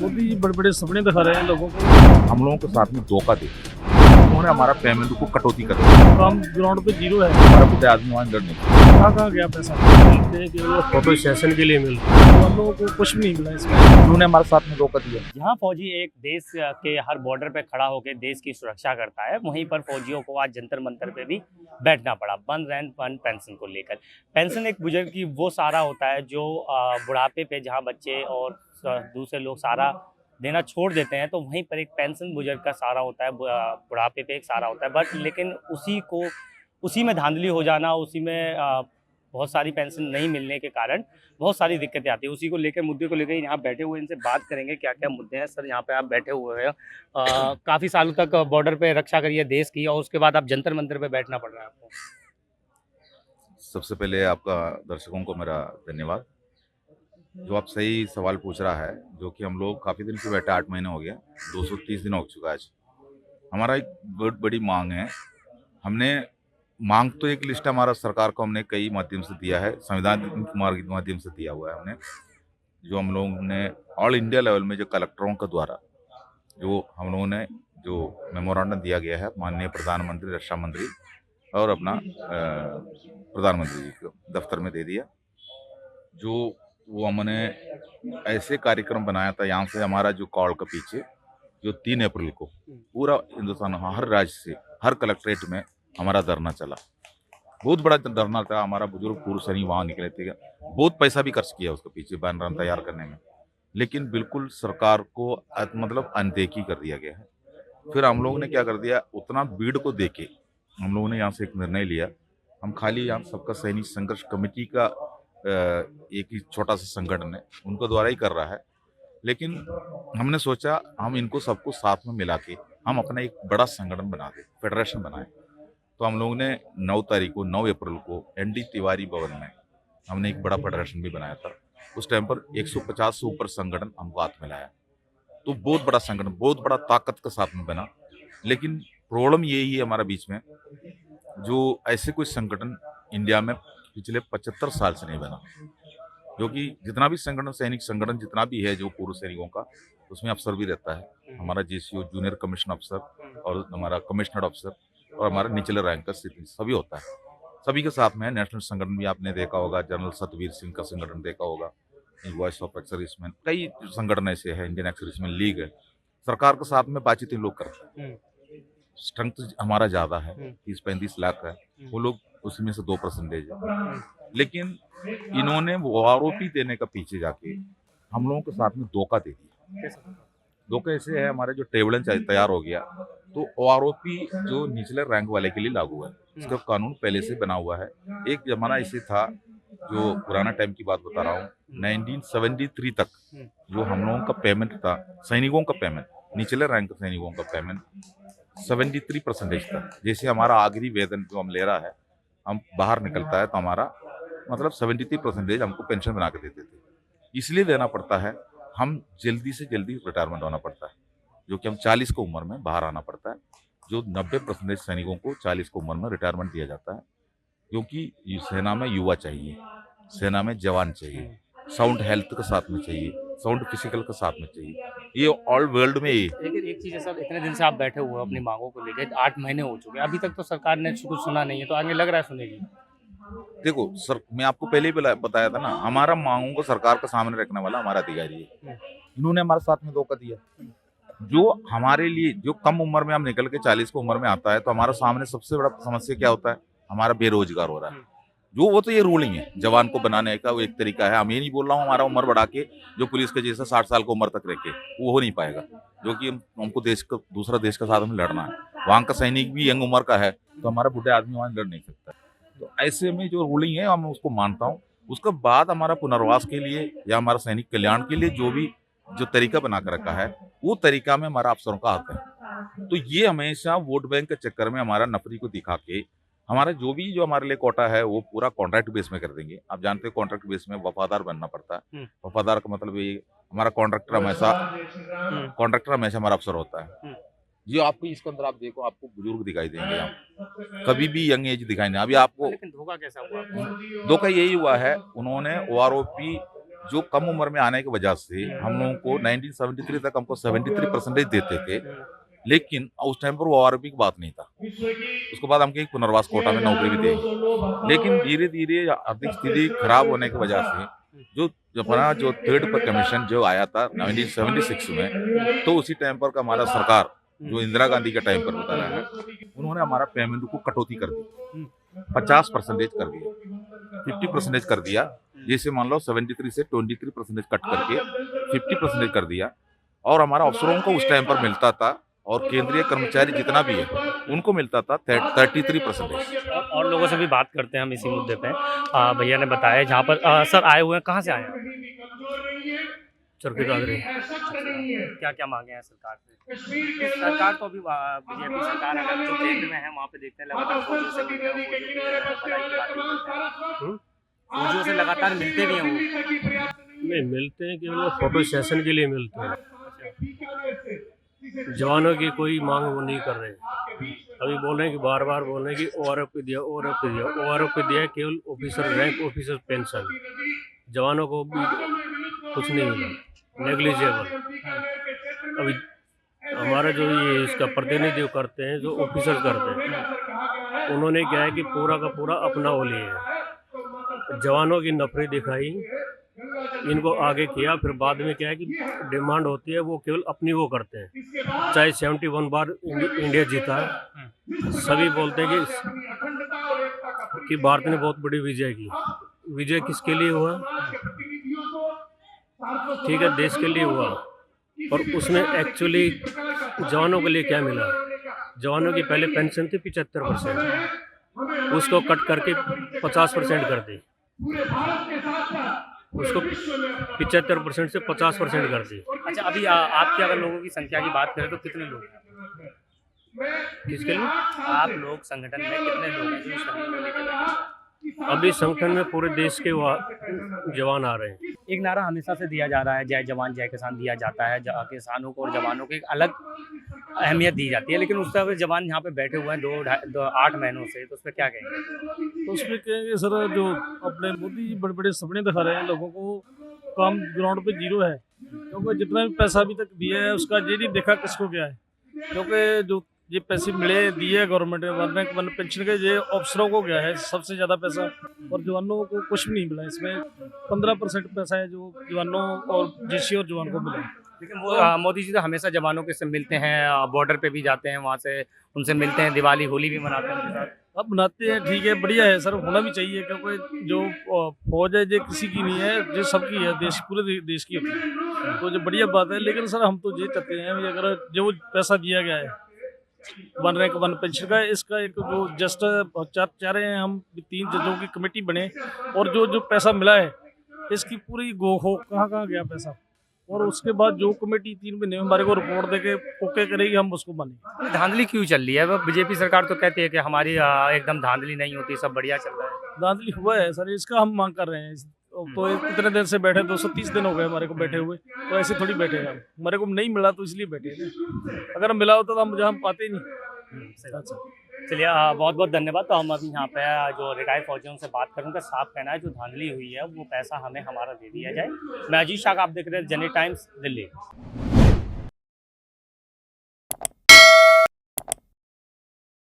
मोदी जी बड़े बड़े सपने दिखा रहे हैं लोगों को। हम लोगों के साथ में धोखा दे, उन्होंने हमारा पेमेंट को कटौती कर दी। काम ग्राउंड पे जीरो है। हमारा खुद आदमी वहाँ लड़ नहीं। कहाँ गया पैसा? फोटो सेशन के लिए मिल रहा है, हम लोगों को कुछ भी नहीं मिला इसमें। उन्होंने हमारे साथ में धोखा दिया। जहां फौजी एक देश के हर बॉर्डर पे खड़ा होकर देश की सुरक्षा करता है, वहीं पर फौजियों को आज जंतर मंतर पे भी बैठना पड़ा वन रैंक वन पेंशन को लेकर। पेंशन एक बुजुर्ग की वो सहारा होता है जो बुढ़ापे पे जहां बच्चे और दूसरे लोग सहारा देना छोड़ देते हैं, तो वहीं पर एक पेंशन बुजुर्ग का सहारा होता है, बुढ़ापे पे एक सहारा होता है। बट लेकिन उसी में धांधली हो जाना, उसी में बहुत सारी पेंशन नहीं मिलने के कारण बहुत सारी दिक्कतें आती है। उसी को लेकर, मुद्दे को लेकर यहाँ बैठे हुए इनसे बात करेंगे क्या क्या मुद्दे हैं। सर, यहाँ पे आप बैठे हुए हैं, काफ़ी सालों तक बॉर्डर पे रक्षा करी है देश की, और उसके बाद आप जंतर मंतर पे बैठना पड़ रहा है आपको। सबसे पहले आपका दर्शकों को मेरा धन्यवाद। जो आप सही सवाल पूछ रहा है, जो कि हम लोग काफ़ी दिन से बैठे, 8 महीने हो गया, 230 दिन हो चुका है आज। हमारा एक बहुत बड़ी मांग है। हमने मांग तो एक लिस्ट हमारा सरकार को हमने कई माध्यम से दिया है, संविधान मार्ग के माध्यम से दिया हुआ है हमने। जो हम लोगों ने ऑल इंडिया लेवल में जो कलेक्टरों के द्वारा जो हम लोगों ने जो मेमोरेंडम दिया गया है माननीय प्रधानमंत्री, रक्षा मंत्री और अपना प्रधानमंत्री जी को दफ्तर में दे दिया। जो वो हमने ऐसे कार्यक्रम बनाया था, यहाँ से हमारा जो कॉल के पीछे जो 3 अप्रैल को पूरा हिंदुस्तान, हर राज्य से, हर कलेक्ट्रेट में हमारा धरना चला। बहुत बड़ा धरना था हमारा। बुजुर्ग पूर्व सैनिक वहाँ निकले थे, बहुत पैसा भी खर्च किया उसके पीछे बैनर तैयार करने में, लेकिन बिल्कुल सरकार को मतलब अनदेखी कर दिया गया है। फिर हम लोगों ने क्या कर दिया, उतना भीड़ को देके हम लोगों ने यहाँ से एक निर्णय लिया, हम खाली यहाँ सबका सैनिक संघर्ष कमेटी का एक ही छोटा सा संगठन है, उनको द्वारा ही कर रहा है। लेकिन हमने सोचा हम इनको सबको साथ में मिला के हम अपना एक बड़ा संगठन बना दें, फेडरेशन बनाए। तो हम लोगों ने 9 अप्रैल को ND तिवारी भवन में हमने एक बड़ा फेडरेशन भी बनाया था। उस टाइम पर 150 से ऊपर संगठन हमको हाथ में लाया, तो बहुत बड़ा संगठन, बहुत बड़ा ताकत के साथ में बना। लेकिन प्रॉब्लम यही है हमारा बीच में, जो ऐसे कोई संगठन इंडिया में पिछले 75 साल से नहीं बना। क्योंकि जितना भी संगठन, सैनिक संगठन जितना भी है जो पूर्व सैनिकों का, उसमें अफसर भी रहता है, हमारा GCO जूनियर कमीशन अफसर और हमारा कमिश्नर अफसर और हमारा निचले रैंक का स्थिति सभी होता है। सभी के साथ में नेशनल संगठन भी आपने देखा होगा, जनरल सतवीर सिंह का संगठन देखा होगा, वॉइस ऑफ एक्स सर्विसमैन, कई संगठन ऐसे हैं, इंडियन एक्स सर्विसमैन लीग है। सरकार के साथ में बातचीत लोग करते हैं। स्ट्रेंथ हमारा ज़्यादा है, 30-35 लाख है, वो लोग उसमें से 2% है। लेकिन इन्होंने वो आरोपी देने का पीछे जाके हम लोगों के साथ में धोखा दे दिया। धोखा ऐसे है, हमारे जो टेबल तैयार हो गया, तो OROP जो निचले रैंक वाले के लिए लागू है। इसका कानून पहले से बना हुआ है। एक जमाना ऐसे था, जो पुराना टाइम की बात बता रहा हूँ, 1973 तक जो हम लोगों का पेमेंट था, सैनिकों का पेमेंट, निचले रैंक सैनिकों का पेमेंट 73% था। जैसे हमारा आखिरी वेतन जो हम ले रहा है, हम बाहर निकलता है तो हमारा मतलब 73% हमको पेंशन बना के देते थे। इसलिए देना पड़ता है, हम जल्दी से जल्दी रिटायरमेंट होना पड़ता है, जो कि हम 40 की उम्र में बाहर आना पड़ता है। जो 90% सैनिकों को 40 की उम्र में रिटायरमेंट दिया जाता है, क्योंकि सेना में युवा चाहिए, सेना में जवान चाहिए, साउंड हेल्थ के साथ में चाहिए, साउंड फिजिकल के साथ में चाहिए। ये ऑल वर्ल्ड में ही। लेकिन एक चीज़ है सर, इतने दिन से आप बैठे हुए हो अपनी मांगों को लेकर, 8 महीने हो चुके हैं, अभी तक तो सरकार ने कुछ सुना नहीं है, तो आगे लग रहा है सुनेगी? देखो सर, मैं आपको पहले ही बताया था ना, हमारा मांगों को सरकार के सामने रखने वाला हमारा अधिकारी है। इन्होंने हमारे साथ में धोखा दिया। जो हमारे लिए, जो कम उम्र में हम निकल के 40 की उम्र में आता है, तो हमारा सामने सबसे बड़ा समस्या क्या होता है, हमारा बेरोजगार हो रहा है। जो वो तो ये रूलिंग है जवान को बनाने का, वो एक तरीका है। हम ये नहीं बोल रहा हूँ हमारा उम्र बढ़ा के जो पुलिस के जैसा 60 साल की उम्र तक रखे, वो हो नहीं पाएगा। जो कि हमको देश का, दूसरा देश के साथ में लड़ना है। वहाँ का सैनिक भी यंग उम्र का है, तो हमारा बुढ़े आदमी वहाँ लड़ नहीं सकता। तो ऐसे में जो रूलिंग है, मैं उसको मानता हूँ। उसके बाद हमारा पुनर्वास के लिए या हमारा सैनिक कल्याण के लिए जो भी जो तरीका बना कर रखा है, वो तरीका में हमारा अफसरों का हक है। तो ये हमेशा वोट बैंक के चक्कर में हमारा नफरी को दिखा के हमारा जो भी जो हमारे लिए कोटा है, वो पूरा कॉन्ट्रैक्ट बेस में कर देंगे। आप जानते हो कॉन्ट्रैक्ट बेस में वफादार बनना पड़ता है। वफादार का मतलब ये, हमारा कॉन्ट्रैक्टर हमेशा हमारा अफसर होता है। जी, आपको इसके अंदर आप देखो, आपको बुजुर्ग दिखाई देंगे, आप कभी भी यंग एज दिखाई नहीं। अभी आपको लेकिन धोखा कैसा हुआ? धोखा यही हुआ है, उन्होंने OROP जो कम उम्र में आने की वजह से हम लोगों को 1973 तक हमको 73% देते थे, लेकिन उस टाइम पर वो ORP की बात नहीं था। उसके बाद हमको एक पुनर्वास कोटा में नौकरी भी दी, लेकिन धीरे धीरे आर्थिक स्थिति खराब होने की वजह से जो थर्ड पर कमीशन जो आया था 1976 में, तो उसी टाइम पर का हमारा सरकार जो इंदिरा गांधी के टाइम पर बता रहा है, उन्होंने हमारा पेमेंट को कटौती कर दी, 50% कर दिया, 50% कर दिया। जैसे मान लो 73 से 23% कट करके 50% कर दिया, और हमारा अफसरों को उस टाइम पर मिलता था, और केंद्रीय कर्मचारी जितना भी है उनको मिलता था 33%। और लोगों से भी बात करते हैं हम इसी मुद्दे पे। भैया ने बताया जहाँ पर सर आए हुए हैं, कहाँ से आए हैं? चरखी दादरी। क्या क्या मांगे हैं सरकार से? सरकार तो अभी बीजेपी सरकार अगर जो केंद्र में है वहाँ पे देखते हैं लगातार फौजियों से मिल रहे हैं, फौजियों की बात करते हैं। फौजियों से लगातार मिलते भी हैं वो? नहीं मिलते हैं, केवल फोटो सेशन के लिए मिलते हैं। जवानों की कोई मांग वो नहीं कर रहे हैं। अभी बोल रहे हैं कि बार बार बोल रहे हैं कि ORF दिया, ORF दिया, ORF दिया केवल ऑफिसर रैंक, ऑफिसर पेंशन। जवानों को भी कुछ नहीं मिला, नेग्लिजिबल। अभी हमारा जो ये इसका प्रतिनिधित्व करते हैं, जो ऑफिसर करते हैं, उन्होंने क्या है कि पूरा का पूरा अपना वो लिए है, जवानों की नफरत दिखाई, इनको आगे किया, फिर बाद में क्या है कि डिमांड होती है वो केवल अपनी वो करते हैं। चाहे 71 बार इंडिया जीता है, सभी बोलते हैं कि भारत ने बहुत बड़ी विजय की। विजय किसके लिए हुआ? ठीक है, देश के लिए हुआ, और उसमें एक्चुअली जवानों के लिए क्या मिला? जवानों की पहले पेंशन थी 75%, उसको कट करके 50% कर दी, उसको 75% से 50% कर दी। अच्छा, अभी आपके अगर लोगों की संख्या की बात करें तो कितने लोग हैं? किसके लिए? आप लोग संगठन में कितने लोग हैं जो इस सभी को लेकर बैठे हैं? अभी संगठन में पूरे देश के जवान आ रहे हैं। एक नारा हमेशा से दिया जा रहा है, जय जवान जय किसान दिया जाता है, किसानों को और जवानों को एक अलग अहमियत दी जाती है, लेकिन उससे अगर जवान यहाँ पे बैठे हुए हैं 8 महीनों से, तो उस पर क्या कहेंगे? तो उसमें कहेंगे सर, जो अपने मोदी जी बड़े बड़े सपने दिखा रहे हैं लोगों को, काम ग्राउंड पे जीरो है, क्योंकि जितना भी पैसा अभी तक दिया है उसका ये नहीं देखा किसको क्या है, क्योंकि जो ये पैसे मिले दिए गवर्नमेंट ने वन पेंशन के, ये अफसरों को गया है सबसे ज़्यादा पैसा, और जवानों को कुछ भी नहीं मिला। इसमें 15% पैसा है जो जवानों और GC और जवान को मिला। लेकिन वो मोदी जी तो हमेशा जवानों के से मिलते हैं, बॉर्डर पे भी जाते हैं, वहाँ से उनसे मिलते हैं, दिवाली होली भी मनाते हैं उनके साथ। अब बनाते हैं, ठीक है, बढ़िया है सर, होना भी चाहिए, क्योंकि जो फौज है ये किसी की नहीं है, जो सबकी है, देश पूरे देश की होती है, तो जो बढ़िया बात है। लेकिन सर हम तो ये चाहते हैं अगर जो पैसा दिया गया है वन रैंक वन पेंशन का, इसका एक जो जस्ट चाह रहे हैं हम 3 जजों की कमेटी बने, और जो पैसा मिला है इसकी पूरी गो हो कहाँ गया पैसा, और उसके बाद जो कमेटी 3 महीने में हमारे को रिपोर्ट देके ओके करेगी, हम उसको मानेंगे। धांधली क्यों चल रही है? वो बीजेपी सरकार तो कहती है कि हमारी एकदम धांधली नहीं होती, सब बढ़िया चल रहा है। धांधली हुआ है सर, इसका हम मांग कर रहे हैं। तो कितने दिन से बैठे, 230 दिन हो गए हमारे को बैठे हुए, तो ऐसे थोड़ी बैठे हैं हम, हमारे को नहीं मिला तो इसलिए बैठे हैं, अगर मिला होता तो हम पाते ही नहीं। अच्छा, चलिए, बहुत बहुत धन्यवाद। तो हम अभी यहाँ पे जो रिटायर्ड फौजियों से बात करूँगा, साफ कहना है जो धांधली हुई है वो पैसा हमें हमारा दे दिया जाए। मैं अजीत शाह, आप देख रहे हैं जनहित टाइम्स, दिल्ली।